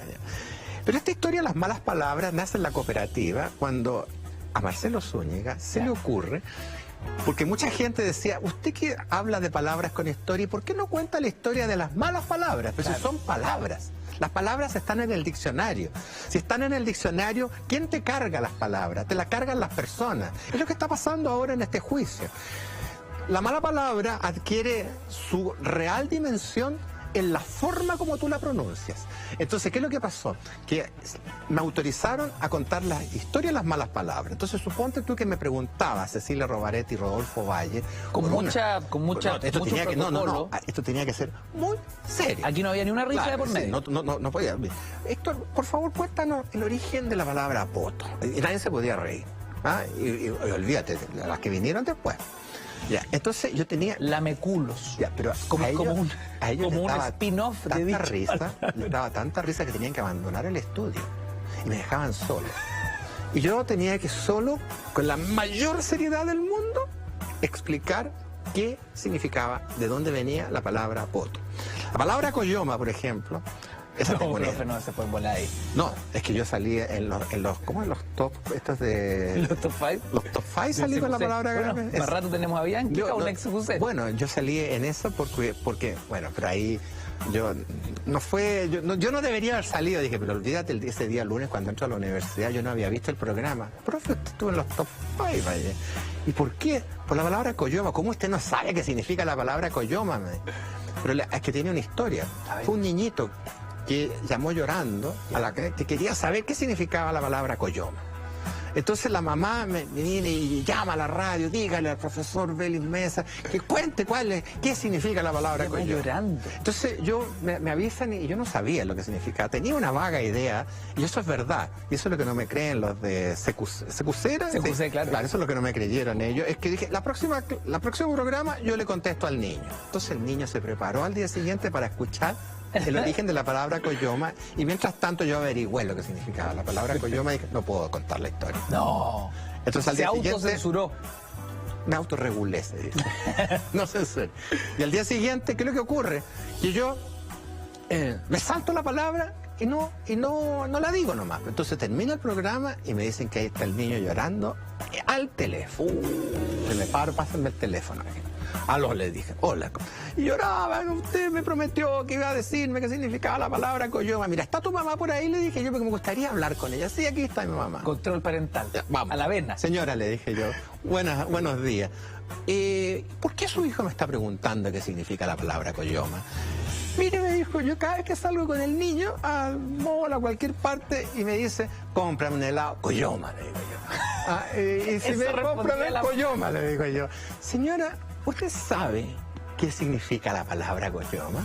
Pero esta historia de las malas palabras nace en la cooperativa cuando a Marcelo Zúñiga se le ocurre, porque mucha gente decía, usted que habla de palabras con historia, ¿por qué no cuenta la historia de las malas palabras? Pues si son palabras. Las palabras están en el diccionario. Si están en el diccionario, ¿quién te carga las palabras? Te las cargan las personas. Es lo que está pasando ahora en este juicio. La mala palabra adquiere su real dimensión en la forma como tú la pronuncias. Entonces, ¿qué es lo que pasó? Que me autorizaron a contar la historia de las malas palabras. Entonces, suponte tú que me preguntabas, Cecilia Robaretti y Rodolfo Valle... Con mucho protocolo. Esto tenía que ser muy serio. Aquí no había ni una risa de por medio. No podía. Héctor, por favor, cuéntanos el origen de la palabra poto. Y nadie se podía reír. Y olvídate, las que vinieron después. Ya, entonces yo tenía... Lameculos. Ya, pero como un spin-off de dicha risa. Les daba tanta risa que tenían que abandonar el estudio. Y me dejaban solo. Y yo tenía que solo, con la mayor seriedad del mundo, explicar qué significaba, de dónde venía la palabra poto. La palabra coyoma, por ejemplo... Esa profe, no se puede volar ahí. No, es que yo salí en los ¿cómo en los top estos de... ¿Los top 5? Los top 5 salí con la palabra bueno, más rato tenemos a Bianchi, un ex -Fusero. Bueno, yo salí en eso porque bueno, pero ahí yo no debería haber salido, dije, pero olvídate ese día lunes cuando entro a la universidad, yo no había visto el programa. Profe, usted estuvo en los top 5, vaya. ¿Y por qué? Por la palabra coyoma. ¿Cómo usted no sabe qué significa la palabra coyoma? Pero es que tiene una historia. Fue un niñito que llamó llorando a la que quería saber qué significaba la palabra coyoma. Entonces la mamá me viene y llama a la radio, dígale al profesor Vélez Mesa que cuente qué significa la palabra coyoma. Llorando. Entonces me avisan y yo no sabía lo que significaba. Tenía una vaga idea y eso es verdad. Y eso es lo que no me creen los de Secusera. Secusé, claro. Claro, eso es lo que no me creyeron ellos. Es que dije, la próximo programa yo le contesto al niño. Entonces el niño se preparó al día siguiente para escuchar el origen de la palabra coyoma, y mientras tanto yo averigüé lo que significaba la palabra coyoma y dije, no puedo contar la historia. No. Entonces al día siguiente... Se autocensuró. Me autorregulé, se dice. No censura. Y al día siguiente, ¿qué es lo que ocurre? Que yo me salto la palabra no la digo nomás. Entonces termina el programa y me dicen que ahí está el niño llorando al teléfono. Se me paro, pásenme el teléfono. Aló, le dije, hola. Y lloraba, usted me prometió que iba a decirme qué significaba la palabra coyoma. Mira, ¿está tu mamá por ahí? Le dije yo, porque me gustaría hablar con ella. Sí, aquí está mi mamá. Control parental. Ya, vamos. A la vena. Señora, le dije yo, buenos días. ¿Por qué su hijo me está preguntando qué significa la palabra coyoma? Mire, me dijo, yo cada vez que salgo con el niño al mall, a cualquier parte, y me dice, cómprame un helado, coyoma, le digo yo. Y si Eso me compra respondía el coyoma, le digo yo. Señora, ¿usted sabe qué significa la palabra coyoma?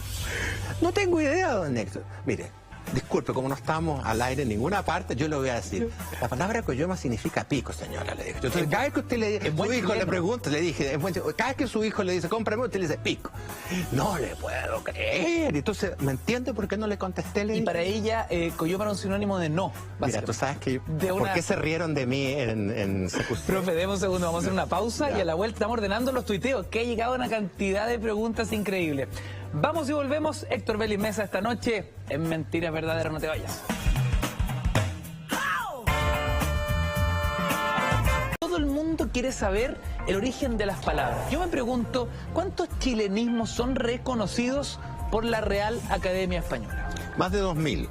No tengo idea, don Néstor. Mire, disculpe, como no estamos al aire en ninguna parte, yo le voy a decir, la palabra coyoma significa pico, señora, le dije. Entonces, cada vez que usted su hijo le pregunta, le dije, cada vez que su hijo le dice, cómprame, usted le dice, pico. No le puedo creer. Entonces, ¿me entiende por qué no le contesté? Le y dije, para ella, coyoma era un sinónimo de no. mira, tú sabes que, De ¿por una- qué se rieron de mí en secución? Profe, demos un segundo, vamos a hacer una pausa Ya. y a la vuelta estamos ordenando los tuiteos, que ha llegado una cantidad de preguntas increíbles. Vamos y volvemos. Héctor Vélez Mesa esta noche en Mentiras Verdaderas, no te vayas. Todo el mundo quiere saber el origen de las palabras. Yo me pregunto, ¿cuántos chilenismos son reconocidos por la Real Academia Española? Más de 2.000.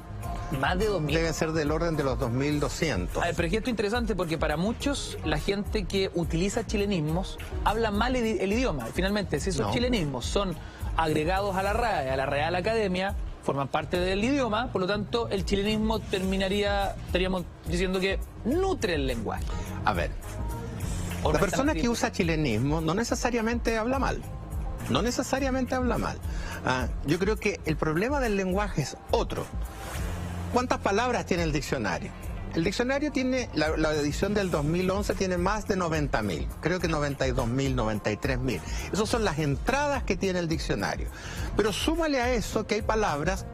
Más de 2000. Deben ser del orden de los 2.200. A ver, pero es que esto es interesante porque para muchos la gente que utiliza chilenismos habla mal el idioma. Finalmente, si esos No. chilenismos son agregados a la RAE, a la Real Academia, forman parte del idioma, por lo tanto el chilenismo estaríamos diciendo que nutre el lenguaje. A ver, O la resta persona más que usa chilenismo no necesariamente habla mal. No necesariamente habla mal. Yo creo que el problema del lenguaje es otro. ¿Cuántas palabras tiene el diccionario? El diccionario tiene, la edición del 2011 tiene más de 90.000. Creo que 92.000, 93.000. Esas son las entradas que tiene el diccionario. Pero súmale a eso que hay palabras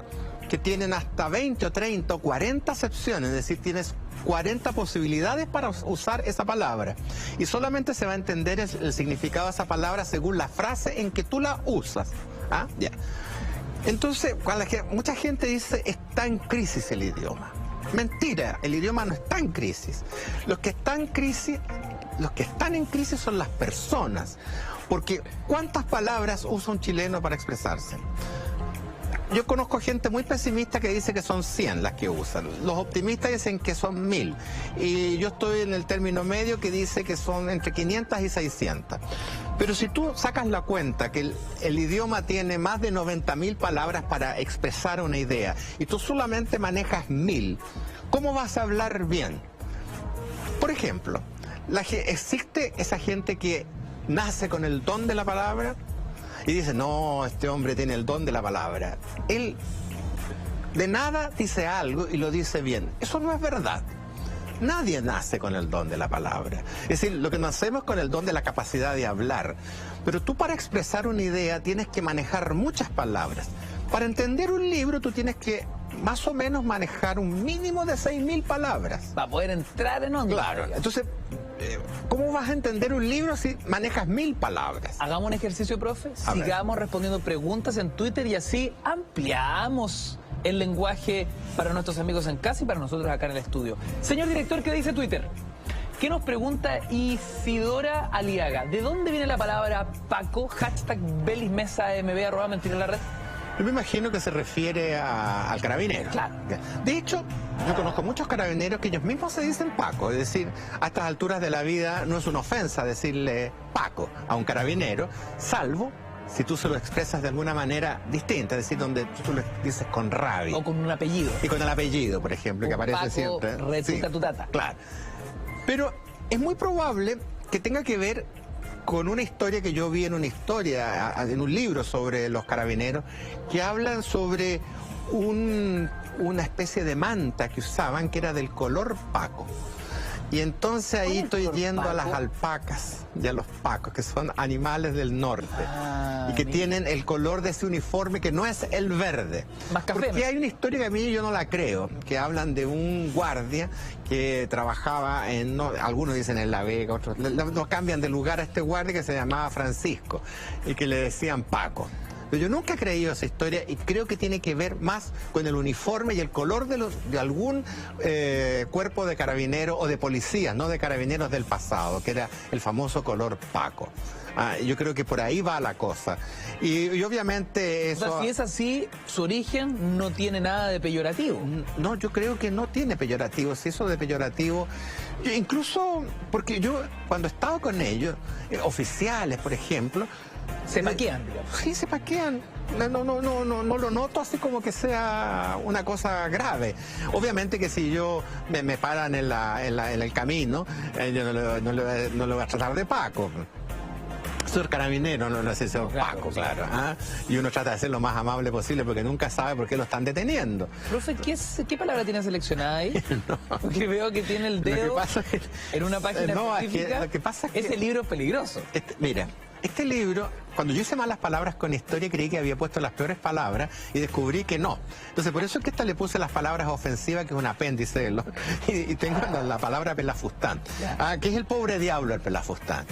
que tienen hasta 20 o 30 o 40 acepciones, es decir, tienes 40 posibilidades para usar esa palabra. Y solamente se va a entender el significado de esa palabra según la frase en que tú la usas. Ya. Entonces, mucha gente dice, está en crisis el idioma. Mentira, el idioma no está en crisis. Los que están en crisis son las personas. Porque ¿cuántas palabras usa un chileno para expresarse? Yo conozco gente muy pesimista que dice que son 100 las que usan. Los optimistas dicen que son 1000. Y yo estoy en el término medio que dice que son entre 500 y 600. Pero si tú sacas la cuenta que el idioma tiene más de 90.000 palabras para expresar una idea y tú solamente manejas 1000, ¿cómo vas a hablar bien? Por ejemplo, existe esa gente que nace con el don de la palabra y dice, no, este hombre tiene el don de la palabra. Él de nada dice algo y lo dice bien. Eso no es verdad. Nadie nace con el don de la palabra. Es decir, lo que nacemos con el don de la capacidad de hablar. Pero tú para expresar una idea tienes que manejar muchas palabras. Para entender un libro tú tienes que más o menos manejar un mínimo de 6.000 palabras. Para poder entrar en onda. Claro. Entonces, ¿cómo vas a entender un libro si manejas 1000 palabras? Hagamos un ejercicio, profe. A ver. Sigamos respondiendo preguntas en Twitter y así ampliamos el lenguaje para nuestros amigos en casa y para nosotros acá en el estudio. Señor director, ¿qué dice Twitter? ¿Qué nos pregunta Isidora Aliaga? ¿De dónde viene la palabra Paco? Hashtag #BelisMesaMB, @mentira en la red. Yo me imagino que se refiere al carabinero. Claro. De hecho, yo conozco muchos carabineros que ellos mismos se dicen Paco. Es decir, a estas alturas de la vida no es una ofensa decirle Paco a un carabinero, salvo si tú se lo expresas de alguna manera distinta, es decir, donde tú lo dices con rabia. O con un apellido. Y con el apellido, por ejemplo, que Un aparece Paco siempre. retuta tutata. Claro. Pero es muy probable que tenga que ver con una historia que yo vi en un libro sobre los carabineros, que hablan sobre una especie de manta que usaban que era del color Paco. Y entonces ahí estoy yendo a las alpacas y a los pacos, que son animales del norte, y que tienen el color de ese uniforme que no es el verde. Más café. Porque hay una historia que a mí yo no la creo, que hablan de un guardia que trabajaba algunos dicen en La Vega, otros no cambian de lugar a este guardia que se llamaba Francisco y que le decían Paco. Pero yo nunca he creído esa historia y creo que tiene que ver más con el uniforme y el color de algún cuerpo de carabineros o de policías, no de carabineros del pasado, que era el famoso color Paco. Yo creo que por ahí va la cosa. Y obviamente eso... O sea, si es así, su origen no tiene nada de peyorativo. No, yo creo que no tiene peyorativo. Si eso de peyorativo... Incluso porque yo, cuando he estado con ellos, oficiales, por ejemplo... Se paquean, digamos. Sí, se paquean. No lo noto así como que sea una cosa grave. Obviamente que si yo me paran en el camino, yo no le voy a tratar de Paco. Soy carabinero, no sé si soy Paco, claro. Y uno trata de ser lo más amable posible porque nunca sabe por qué lo están deteniendo. Profe, ¿qué palabra tiene seleccionada ahí? Porque veo que tiene el dedo en una página específica. Lo que pasa es que ese libro es peligroso. Mira, este libro, cuando yo hice malas palabras con historia, creí que había puesto las peores palabras y descubrí que no. Entonces, por eso es que esta le puse las palabras ofensivas, que es un apéndice, y tengo la palabra pelafustán, que es el pobre diablo el pelafustán.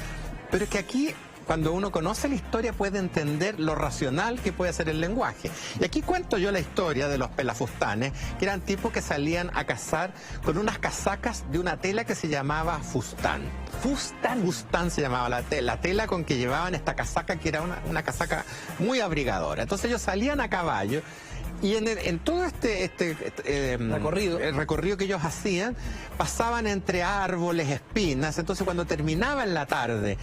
Pero es que aquí, cuando uno conoce la historia, puede entender lo racional que puede ser el lenguaje. Y aquí cuento yo la historia de los pelafustanes, que eran tipos que salían a cazar con unas casacas de una tela que se llamaba fustán. Fustán se llamaba la tela con que llevaban esta casaca, que era una casaca muy abrigadora. Entonces ellos salían a caballo. Y en todo el recorrido que ellos hacían, pasaban entre árboles, espinas. Entonces, cuando terminaba en la tarde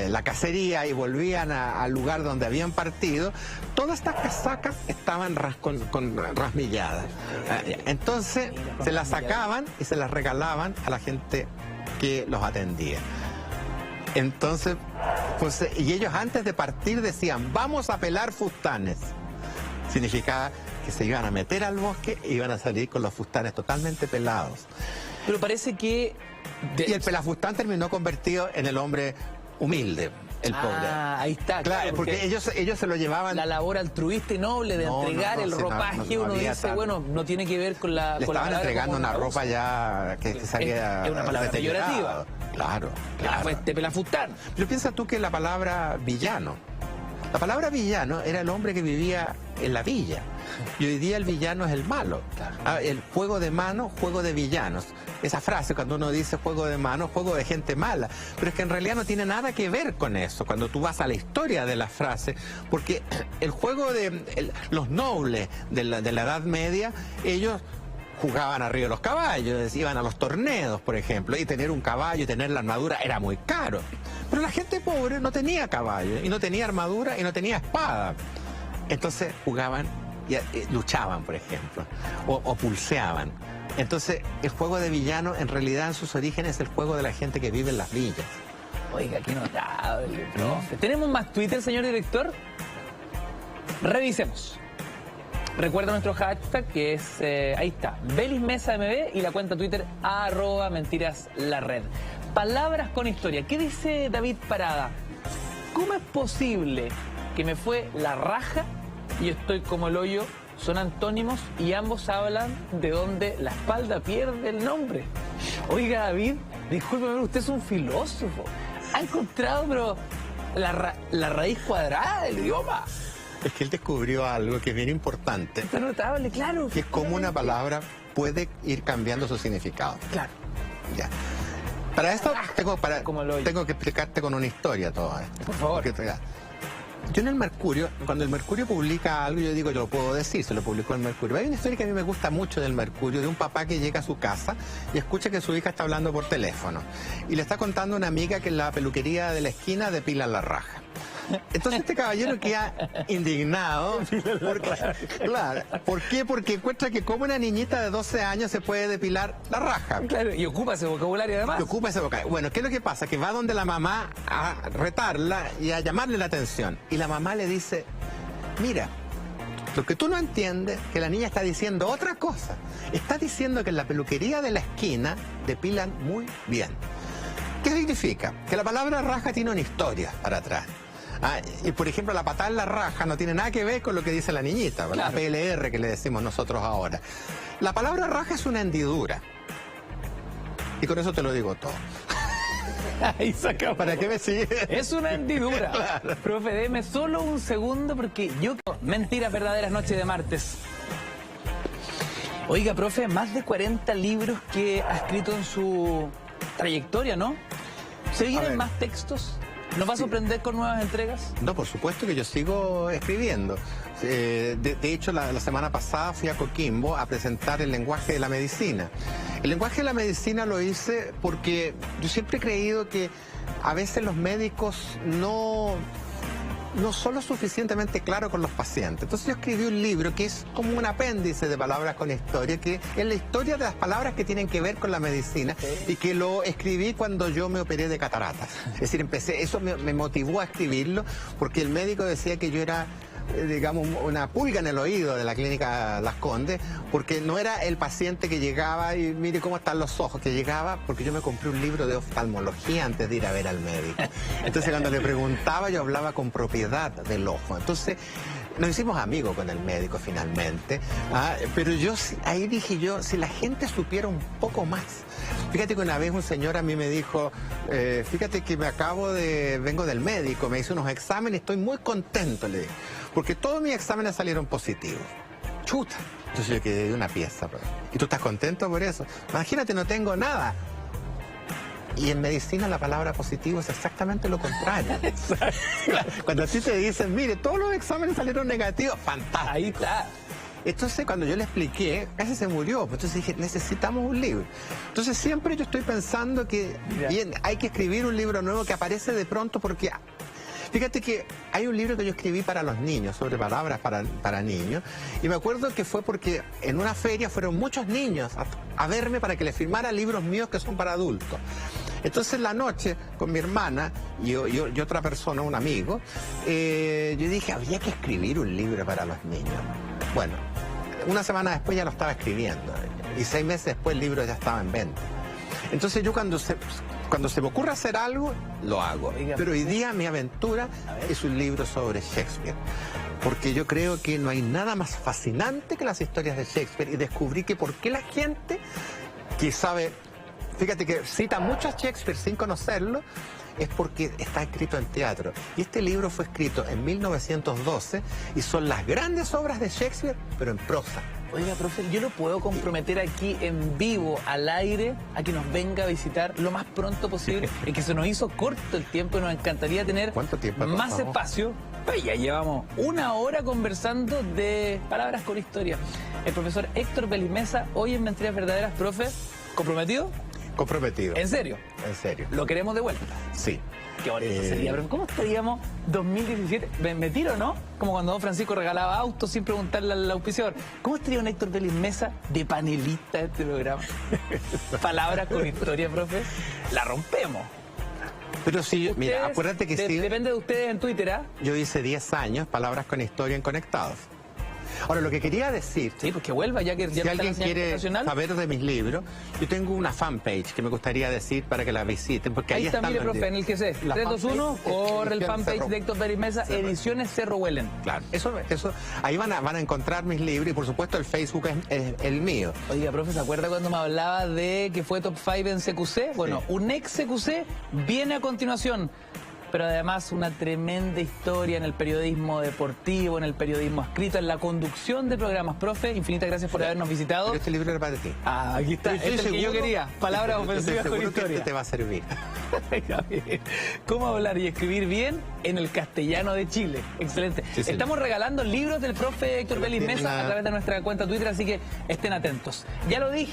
la cacería y volvían al lugar donde habían partido, todas estas casacas estaban rasmilladas. Entonces, se las sacaban y se las regalaban a la gente que los atendía. Entonces, pues, y ellos antes de partir decían, vamos a pelar fustanes. Significaba que se iban a meter al bosque e iban a salir con los fustanes totalmente pelados. Pero parece que... Y el pelafustán terminó convertido en el hombre humilde, el pobre. Ahí está. Claro, porque ellos se lo llevaban... La labor altruista y noble de entregar el ropaje, uno dice, bueno, no tiene que ver con la... Le estaban entregando una ropa ya que salía... Es una palabra peyorativa. Claro. De pelafustán. Pero piensa tú que la palabra villano... La palabra villano era el hombre que vivía en la villa. Y hoy día el villano es el malo. El juego de mano, juego de villanos. Esa frase, cuando uno dice juego de mano, juego de gente mala. Pero es que en realidad no tiene nada que ver con eso, cuando tú vas a la historia de la frase. Porque el juego de los nobles de la Edad Media, ellos jugaban arriba de los caballos, iban a los torneos, por ejemplo, y tener un caballo y tener la armadura era muy caro. Pero la gente pobre no tenía caballo, y no tenía armadura, y no tenía espada. Entonces jugaban y luchaban, por ejemplo, o pulseaban. Entonces el juego de villano en realidad en sus orígenes es el juego de la gente que vive en las villas. Oiga, qué notable, profe. ¿Tenemos más Twitter, señor director? Revisemos. Recuerda nuestro hashtag, que es, ahí está, BelisMesaMB, y la cuenta Twitter, @mentiraslarred. Palabras con historia. ¿Qué dice David Parada? ¿Cómo es posible que me fue la raja y estoy como el hoyo? Son antónimos y ambos hablan de donde la espalda pierde el nombre. Oiga, David, discúlpeme, usted es un filósofo. Ha encontrado, pero la raíz cuadrada del idioma. Es que él descubrió algo que es bien importante. Está notable, claro. Que es cómo una palabra puede ir cambiando su significado. Claro. Ya. Para esto tengo que explicarte con una historia todo esto. Por favor. Yo en el Mercurio, cuando el Mercurio publica algo, yo digo, yo lo puedo decir, se lo publicó el Mercurio. Hay una historia que a mí me gusta mucho del Mercurio, de un papá que llega a su casa y escucha que su hija está hablando por teléfono. Y le está contando a una amiga que en la peluquería de la esquina depilan la raja. Entonces este caballero queda indignado. Claro. ¿Por qué? Porque encuentra que como una niñita de 12 años se puede depilar la raja. Claro, y ocupa ese vocabulario además. Bueno, ¿qué es lo que pasa? Que va donde la mamá a retarla y a llamarle la atención. Y la mamá le dice, mira, lo que tú no entiendes, que la niña está diciendo otra cosa. Está diciendo que en la peluquería de la esquina depilan muy bien. ¿Qué significa? Que la palabra raja tiene una historia para atrás. Y por ejemplo, la patada en la raja no tiene nada que ver con lo que dice la niñita, claro. La PLR que le decimos nosotros ahora. La palabra raja es una hendidura. Y con eso te lo digo todo. Ahí se acabó. ¿Para qué me sigue? Es una hendidura. Claro. Profe, deme solo un segundo porque yo... Mentiras verdaderas, noche de martes. Oiga, profe, más de 40 libros que ha escrito en su trayectoria, ¿no? ¿Se vienen más textos? ¿Nos va a sorprender con nuevas entregas? No, por supuesto que yo sigo escribiendo. De hecho, la semana pasada fui a Coquimbo a presentar el lenguaje de la medicina. El lenguaje de la medicina lo hice porque yo siempre he creído que a veces los médicos no son lo suficientemente claros con los pacientes. Entonces yo escribí un libro que es como un apéndice de palabras con historia, que es la historia de las palabras que tienen que ver con la medicina, y que lo escribí cuando yo me operé de cataratas. Es decir, eso me motivó a escribirlo, porque el médico decía que yo era, digamos, una pulga en el oído de la clínica Las Condes, porque no era el paciente que llegaba y mire cómo están los ojos, que llegaba porque yo me compré un libro de oftalmología antes de ir a ver al médico. Entonces cuando le preguntaba yo hablaba con propiedad del ojo. Entonces nos hicimos amigos con el médico finalmente, pero ahí dije yo, si la gente supiera un poco más. Fíjate que una vez un señor a mí me dijo, fíjate que vengo del médico, me hizo unos exámenes, estoy muy contento, le dije, porque todos mis exámenes salieron positivos. Chuta. Entonces yo quedé de una pieza. ¿Y tú estás contento por eso? Imagínate, no tengo nada. Y en medicina la palabra positivo es exactamente lo contrario. Cuando a ti te dicen, mire, todos los exámenes salieron negativos, fantástico. Ahí está. Entonces cuando yo le expliqué, casi se murió. Entonces dije, necesitamos un libro. Entonces siempre yo estoy pensando que bien, hay que escribir un libro nuevo que aparece de pronto, porque fíjate que hay un libro que yo escribí para los niños, sobre palabras para niños, y me acuerdo que fue porque en una feria fueron muchos niños a verme para que les firmara libros míos que son para adultos. Entonces en la noche, con mi hermana y otra persona, un amigo, yo dije, habría que escribir un libro para los niños. Bueno, una semana después ya lo estaba escribiendo, y 6 meses después el libro ya estaba en venta. Entonces yo cuando se me ocurre hacer algo, lo hago. Pero hoy día mi aventura es un libro sobre Shakespeare. Porque yo creo que no hay nada más fascinante que las historias de Shakespeare, y descubrí que por qué la gente que sabe, fíjate que cita mucho a Shakespeare sin conocerlo, es porque está escrito en teatro. Y este libro fue escrito en 1912 y son las grandes obras de Shakespeare, pero en prosa. Oiga, profe, yo lo puedo comprometer aquí en vivo, al aire, a que nos venga a visitar lo más pronto posible. Es que se nos hizo corto el tiempo y nos encantaría tener más espacio. Pues ya llevamos 1 hora conversando de palabras con historia. El profesor Héctor Belis Mesa, hoy en Mentiras Verdaderas. Profe, ¿comprometido? Comprometido. ¿En serio? En serio. ¿Lo queremos de vuelta? Sí. Qué bonito sería, pero ¿cómo estaríamos 2017? Me tiro, ¿no? Como cuando don Francisco regalaba autos sin preguntarle al auspiciador. ¿Cómo estaría un Héctor Belis Mesa de panelista de este programa? Palabras con historia, profe. La rompemos. Pero sí, mira, acuérdate que sí. Depende de ustedes en Twitter, ¿ah? Yo hice 10 años, palabras con historia en Conectados. Ahora, lo que quería decir... Sí, pues que vuelva, ya que ya si alguien quiere saber de mis libros, yo tengo una fanpage que me gustaría decir para que la visiten, porque ahí está, mire, profe, en el que sé, 321, corre el fanpage de Héctor Belis Mesa, Ediciones Cerro Huelen. Claro, eso, ahí van a encontrar mis libros, y por supuesto el Facebook es el mío. Oiga, profe, ¿se acuerda cuando me hablaba de que fue top 5 en CQC? Bueno, un ex CQC viene a continuación. Pero además una tremenda historia en el periodismo deportivo, en el periodismo escrito, en la conducción de programas. Profe, infinitas gracias por habernos visitado. Pero este libro era para ti. Ah, aquí está, este es el que yo quería. Palabras ofensivas con historia. Que este te va a servir. ¿Cómo hablar y escribir bien en el castellano de Chile? Excelente. Sí, estamos regalando libros del profe Héctor Belis Mesa a través de nuestra cuenta Twitter, así que estén atentos. Ya lo dije.